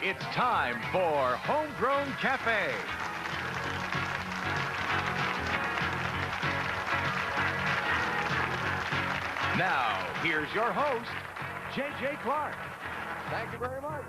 It's time for Homegrown Cafe. Now, here's your host, J.J. Clarke. Thank you very much.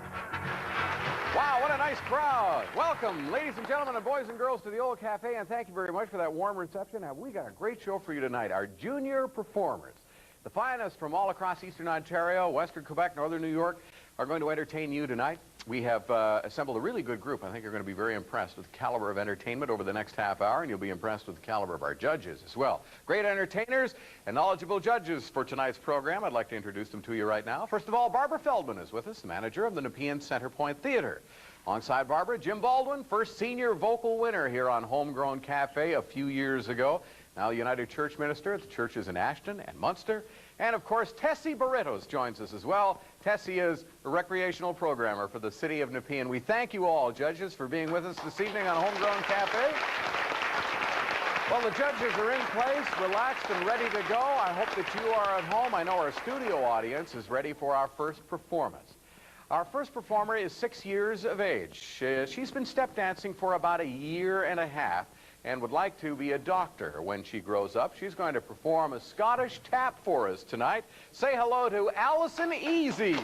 Wow, what a nice crowd. Welcome, ladies and gentlemen and boys and girls, to the old cafe, and thank you very much for that warm reception. We got a great show for you tonight. Our junior performers, the finest from all across Eastern Ontario, Western Quebec, Northern New York, are going to entertain you tonight. We have assembled a really good group. I think you're going to be very impressed with the caliber of entertainment over the next half hour, and you'll be impressed with the caliber of our judges as well. Great entertainers and knowledgeable judges for tonight's program. I'd like to introduce them to you right now. First of all, Barbara Feldman is with us, the manager of the Nepean Centrepoint Theatre. Alongside Barbara, Jim Baldwin, first senior vocal winner here on Homegrown Cafe a few years ago. Now United Church minister at the churches in Ashton and Munster. And, of course, Tessie Barritos joins us as well. Tessie is a recreational programmer for the city of Nepean. We thank you all, judges, for being with us this evening on Homegrown Cafe. Well, the judges are in place, relaxed and ready to go. I hope that you are at home. I know our studio audience is ready for our first performance. Our first performer is 6 years of age. She's been step dancing for about a year and a half and would like to be a doctor when she grows up. She's going to perform a Scottish tap for us tonight. Say hello to Alison Easy.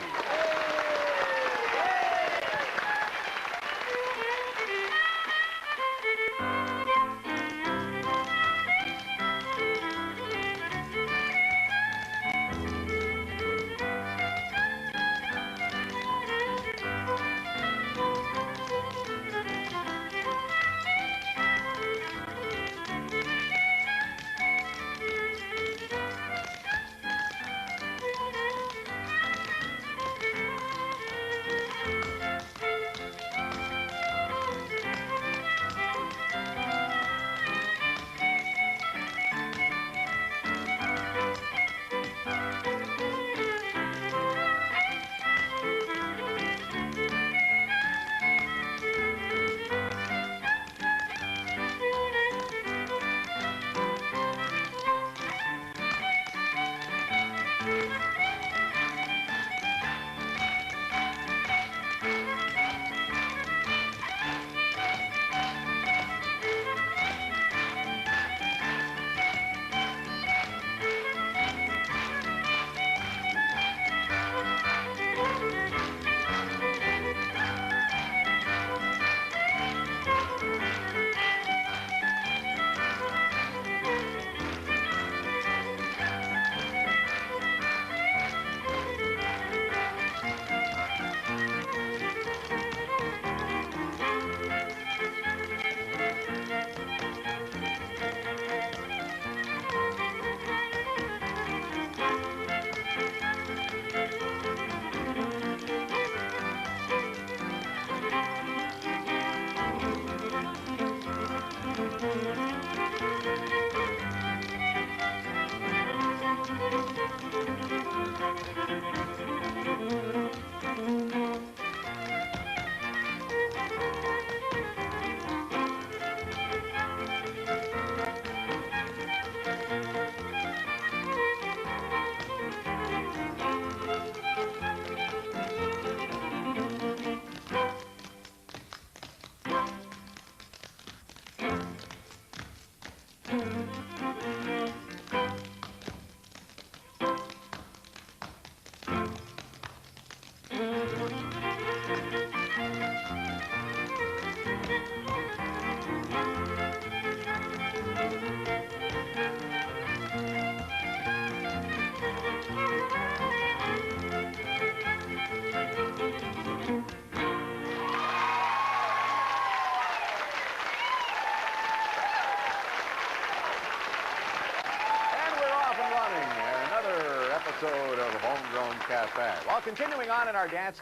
Episode of Homegrown Cafe. Well, continuing on in our dance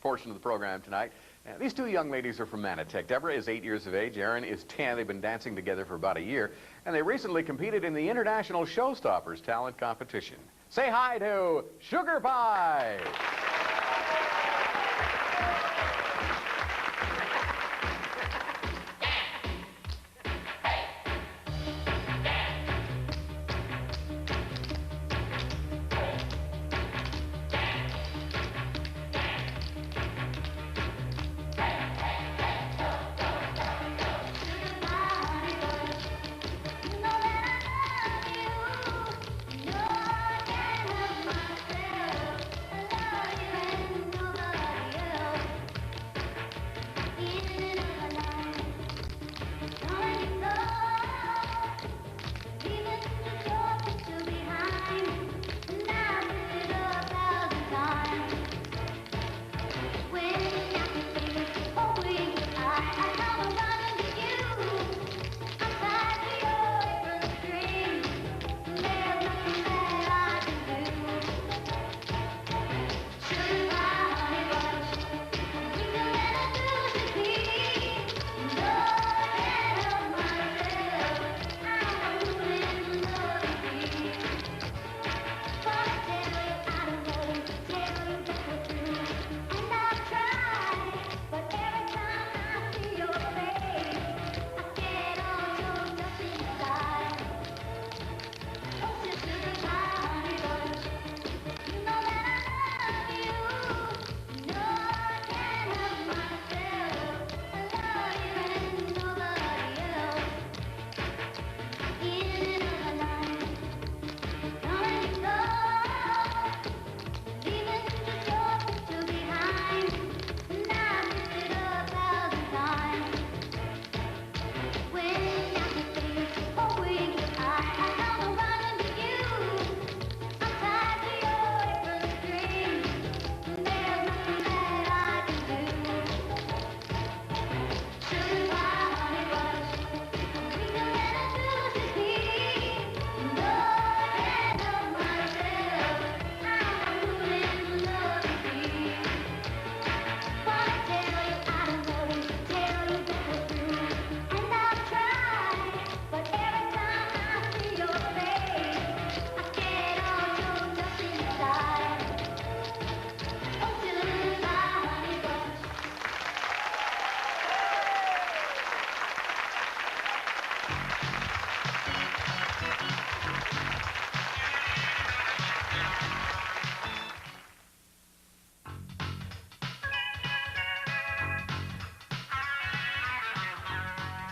portion of the program tonight, these two young ladies are from Manotick. Deborah is 8 years of age. Erin is 10. They've been dancing together for about a year, and they recently competed in the International Showstoppers Talent Competition. Say hi to Sugar Pie.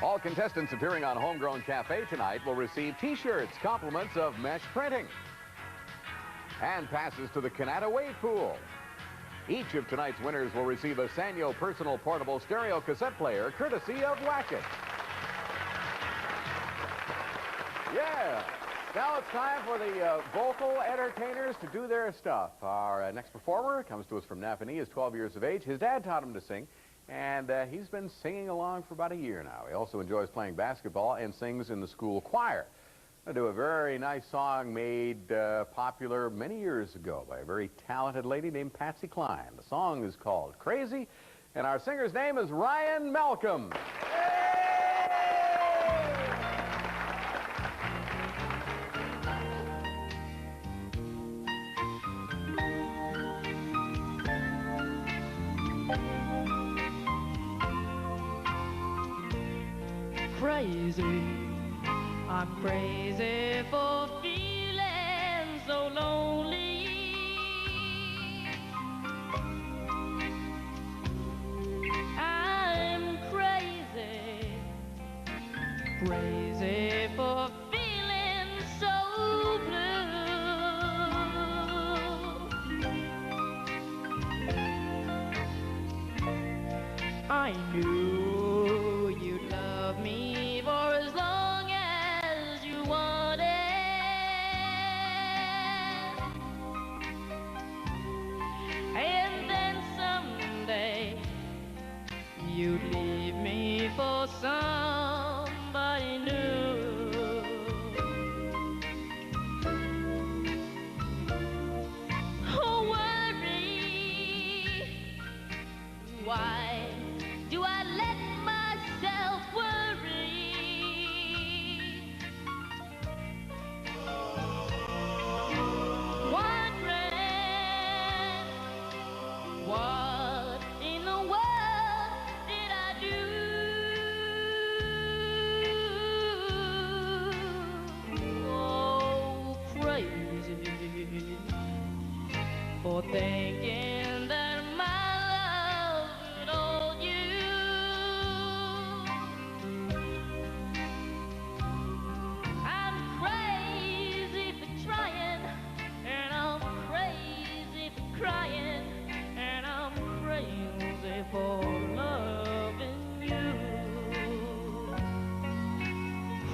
All contestants appearing on Homegrown Cafe tonight will receive T-shirts, compliments of mesh printing, and passes to the Canada Wave Pool. Each of tonight's winners will receive a Sanyo personal portable stereo cassette player, courtesy of Wacket. Yeah. Now it's time for the vocal entertainers to do their stuff. Our next performer comes to us from Napanee. He's 12 years of age. His dad taught him to sing, and he's been singing along for about a year now. He also enjoys playing basketball and sings in the school choir. I do a very nice song made popular many years ago by a very talented lady named Patsy Cline. The song is called Crazy, and our singer's name is Ryan Malcolm. Crazy, I'm crazy for feeling so lonely. I'm crazy, crazy for feeling so blue. I knew you'd love me for as long as you wanted, and then someday you'd leave me for somebody new. Oh, worry, why do I let myself worry? Wondering what in the world did I do? Oh, crazy for thinking that my love could hold you. I'm crazy for trying, and I'm crazy for crying, and I'm crazy for loving you.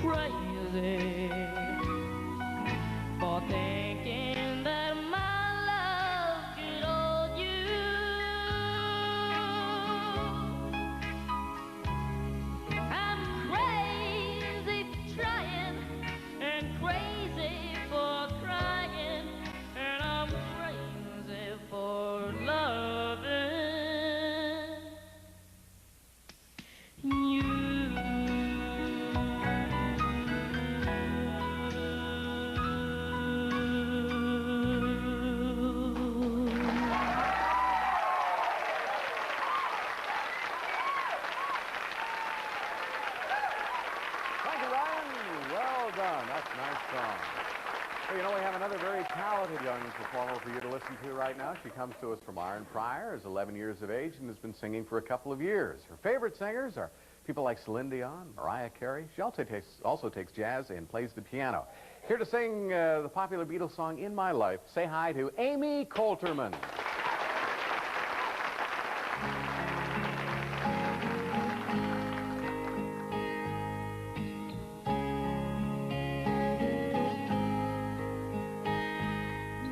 Crazy for thinking that my love could hold you. I'm crazy for trying, and crazy for crying, and I'm crazy for loving you. Thank you, Ryan. Well done. That's a nice song. Well, you know, we have another very talented young performer for you to listen to right now. She comes to us from Arnprior, is 11 years of age, and has been singing for a couple of years. Her favorite singers are people like Celine Dion, Mariah Carey. She also takes jazz and plays the piano. Here to sing the popular Beatles song, In My Life, say hi to Amy Coulterman.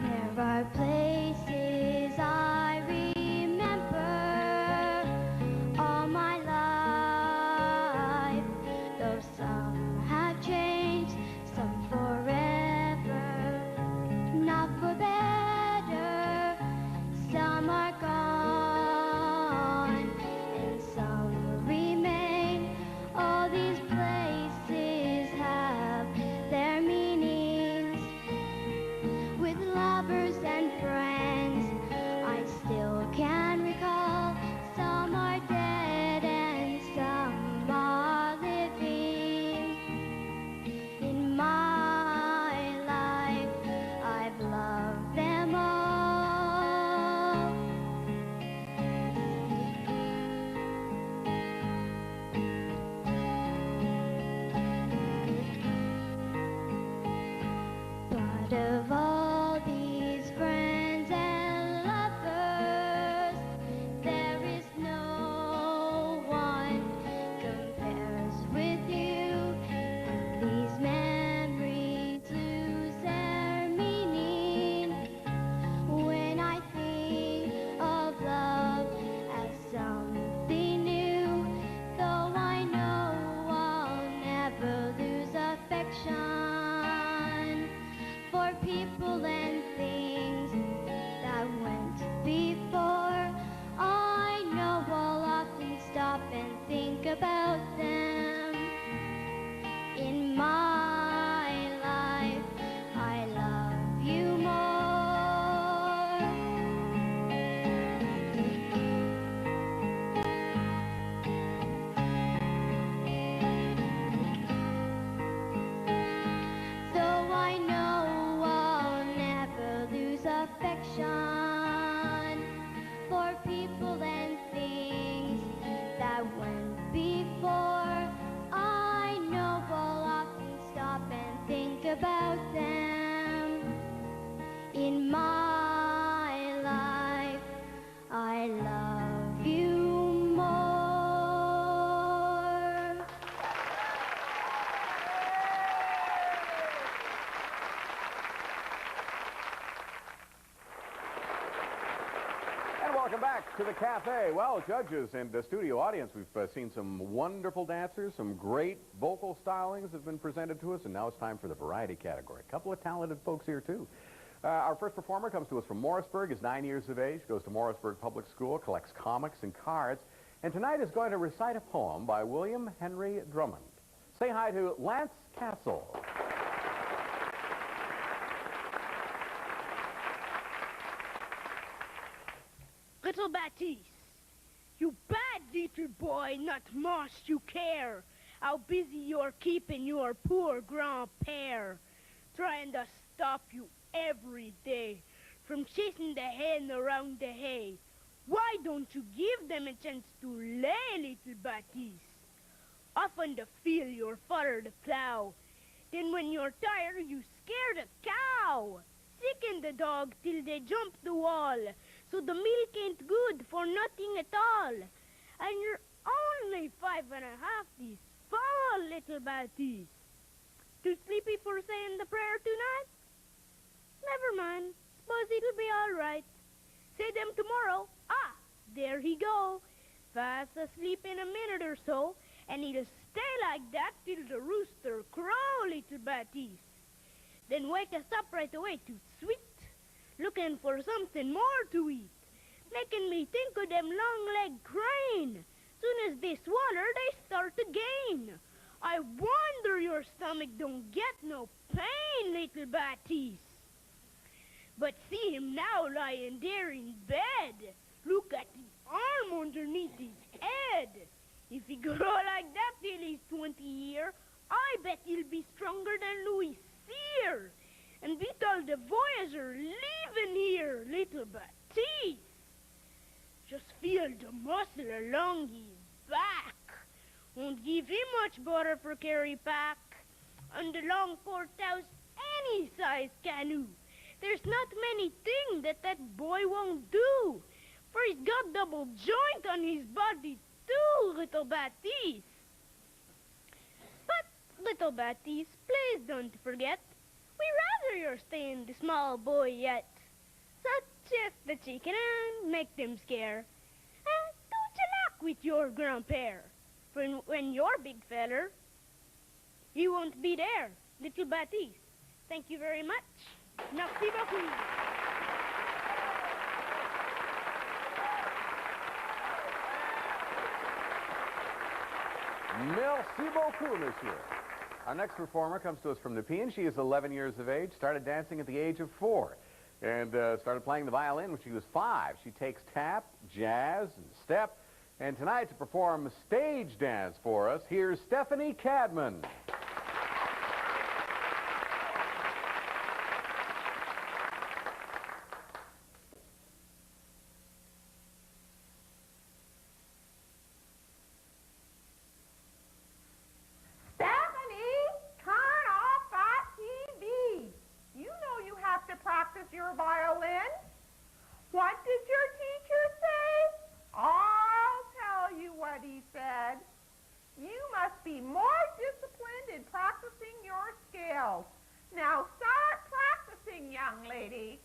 There are places I remember all my life, though some have changed, some forever, not for better. about them. In my life, I love you more. Though I know I'll never lose affection for people and things that went before, I know I'll often stop and think about them. In my life, I love you more. And welcome back to the cafe. Well, judges and the studio audience, we've seen some wonderful dancers, some great vocal stylings have been presented to us, and now it's time for the variety category. A couple of talented folks here, too. Our first performer comes to us from Morrisburg, is 9 years of age, goes to Morrisburg Public School, collects comics and cards, and tonight is going to recite a poem by William Henry Drummond. Say hi to Lance Cassell. Little Baptiste, you bad little boy, not much you care how busy you're keeping your poor grandpère, trying to stop you every day from chasing the hen around the hay. Why don't you give them a chance to lay, little Baptiste? Often to feel your father the plow. Then when you're tired, you scare the cow. Sicken the dog till they jump the wall. So the milk ain't good for nothing at all. And you're only 5.5 this fall, little Baptiste. Too sleepy for saying the prayer tonight? Never mind. Suppose it'll be all right. Say them tomorrow. Ah, there he go. Fast asleep in a minute or so, and he'll stay like that till the rooster crow, little Baptiste. Then wake us up right away, too sweet, looking for something more to eat, making me think of them long-legged crane. Soon as they swaller, they start to gain. I wonder your stomach don't get no pain, little Baptiste. But see him now lying there in bed. Look at the arm underneath his head. If he grow like that till he's 20 years, I bet he'll be stronger than Louis Cyr. And beat all the Voyager leaving here, little Baptiste. Just feel the muscle along his back. Won't give him much butter for carry pack. On the long porthouse, any size canoe. There's not many things that boy won't do. For he's got double joint on his body too, little Baptiste. But, little Baptiste, please don't forget, we rather you're staying the small boy yet. Such as the chicken and make them scare. And don't you lack with your grandpère. For when you're big feller, you won't be there, little Baptiste. Thank you very much. Merci beaucoup. Merci beaucoup, monsieur. Our next performer comes to us from Nepean. She is 11 years of age, started dancing at the age of 4, and started playing the violin when she was 5. She takes tap, jazz, and step, and tonight to perform stage dance for us, here's Stephanie Cadman. Your violin? What did your teacher say? I'll tell you what he said. You must be more disciplined in practicing your scales. Now start practicing, young lady.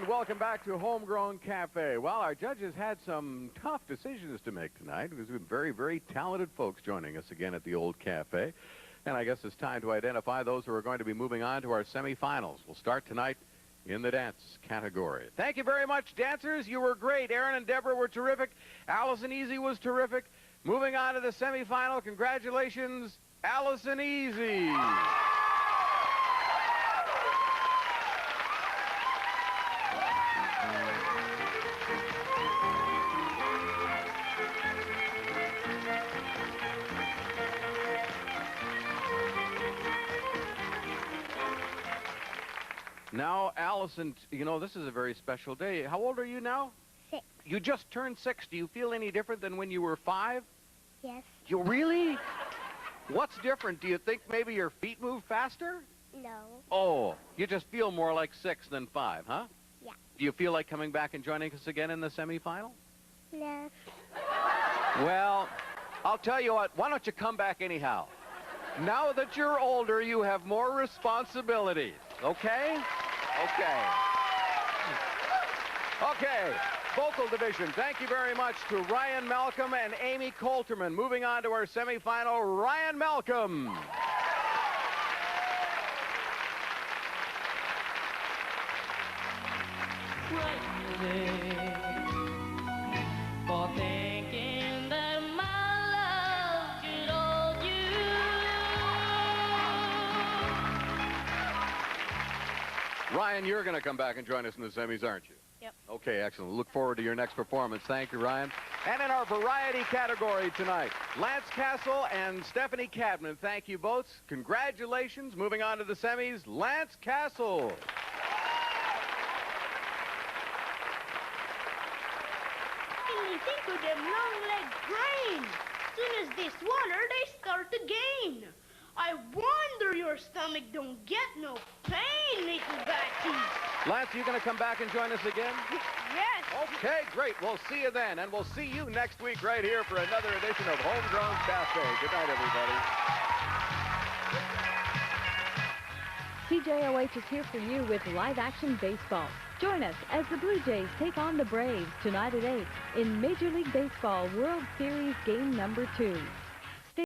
welcome back to Homegrown Cafe. Well, our judges had some tough decisions to make tonight. There's been very, very talented folks joining us again at the old cafe. And I guess it's time to identify those who are going to be moving on to our semifinals. We'll start tonight in the dance category. Thank you very much, dancers. You were great. Erin and Deborah were terrific. Alison Easy was terrific. Moving on to the semifinal, congratulations, Alison Easy. Now, Alison, you know, this is a very special day. How old are you now? 6. You just turned 6. Do you feel any different than when you were 5? Yes. You really? What's different? Do you think maybe your feet move faster? No. Oh, you just feel more like 6 than 5, huh? Yeah. Do you feel like coming back and joining us again in the semifinal? No. Well, I'll tell you what, why don't you come back anyhow? Now that you're older, you have more responsibilities, okay? Okay. Okay, vocal division, thank you very much to Ryan Malcolm and Amy Coulterman. Moving on to our semifinal, Ryan Malcolm. For thinking that my love could hold you. Ryan, you're going to come back and join us in the semis, aren't you? Yep. Okay, excellent. Look forward to your next performance. Thank you, Ryan. And in our variety category tonight, Lance Cassell and Stephanie Cadman. Thank you both. Congratulations. Moving on to the semis, Lance Cassell. Think of them long-legged cranes. Soon as they swatter, they start to gain. I wonder your stomach don't get no pain, little batty. Lance, you going to come back and join us again? Yes. Okay, great. We'll see you then. And we'll see you next week right here for another edition of Homegrown Cafe. Good night, everybody. CJOH is here for you with live-action baseball. Join us as the Blue Jays take on the Braves tonight at 8 in Major League Baseball World Series Game number 2.